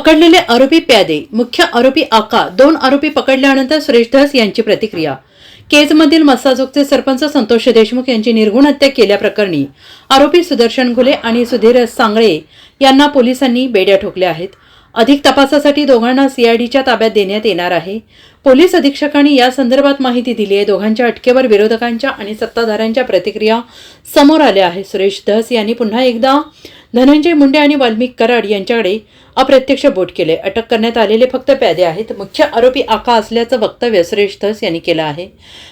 पकडलेले आरोपी प्यादे, मुख्य आरोपी आका, 2 आरोपी पकडल्यानंतर सुरेश धस यांची प्रतिक्रिया। केजमधील मस्साजोगचे सरपंच संतोष देशमुख यांची निर्घुण हत्या केल्याप्रकरणी आरोपी सुदर्शन घुले आणि सुधीर सांगळे यांना पोलिसांनी बेड्या ठोकल्या आहेत। अधिक तपासासाठी दोघांना सीआयडीच्या ताब्यात देण्यात येणार आहे। पोलीस अधीक्षकांनी या संदर्भात माहिती दिली आहे। दोघांच्या अटकेवर विरोधकांच्या आणि सत्ताधाऱ्यांच्या प्रतिक्रिया समोर आल्या आहेत। सुरेश धस यांनी पुन्हा एकदा धनंजय मुंडे आणि वाल्मिक कराड यांच्याकडे अप्रत्यक्ष बोट केले। अटक करण्यात आलेले फक्त प्यादे आहेत। मुख्य आरोपी आका असल्याचं वक्तव्य सुरेश धस यांनी केलं आहे।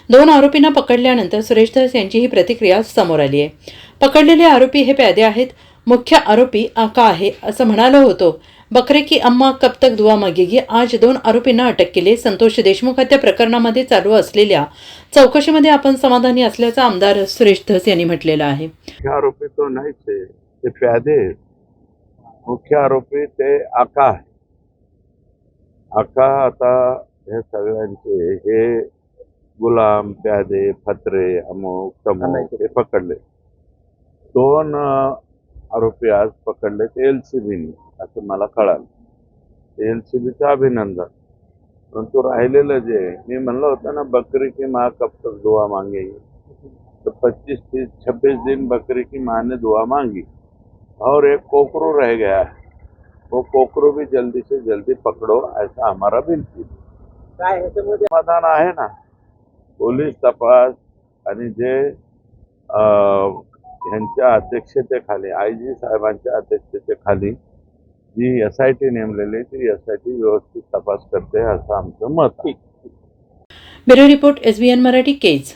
2 आरोपींना पकडल्यानंतर सुरेश धस यांची ही प्रतिक्रिया समोर आली आहे। पकडलेले आरोपी हे प्यादे आहेत, मुख्य आरोपी आका आहे असं म्हणालो होतो। बकरे की अम्मा कब तक दुआ मागेगी। आज 2 आरोपींना अटक केली। संतोष देशमुख हत्या प्रकरणामध्ये चालू असलेल्या चौकशीमध्ये आपण समाधानी असल्याचं आमदार सुरेश धस यांनी म्हटलेलं आहे। आरोपी तो नाहीच आहे, ते प्यादे आहेत। मुख्य आरोपी ते आका आहे। आका आता हे सगळ्यांचे हे गुलाम, प्यादे, फत्रे, अमुक तमुक हे पकडले। 2 आरोपी आज पकडले ते LCBने, असं मला कळालं। LCBचं अभिनंदन। परंतु राहिलेलं जे मी म्हणलं होतं ना, बकरी की माँ कब तक दुआ मांगेगी, तो 25, 30, 26 दिन बकरी की माँ ने दुआ मांगी और एक कोकरू रह गया है। वो कोकरू भी जल्दी से जल्दी पकड़ो, ऐसा हमारा विनती है। समाधान आहे ना, पोलीस तपास आणि जे यांच्या अध्यक्षतेखाली IG साहेबांच्या अध्यक्षतेखाली जी SIT नेमलेली ती SIT व्यवस्थित तपास करते असं आमचं मत आहे। Bureau report SBN Marathi Kaij.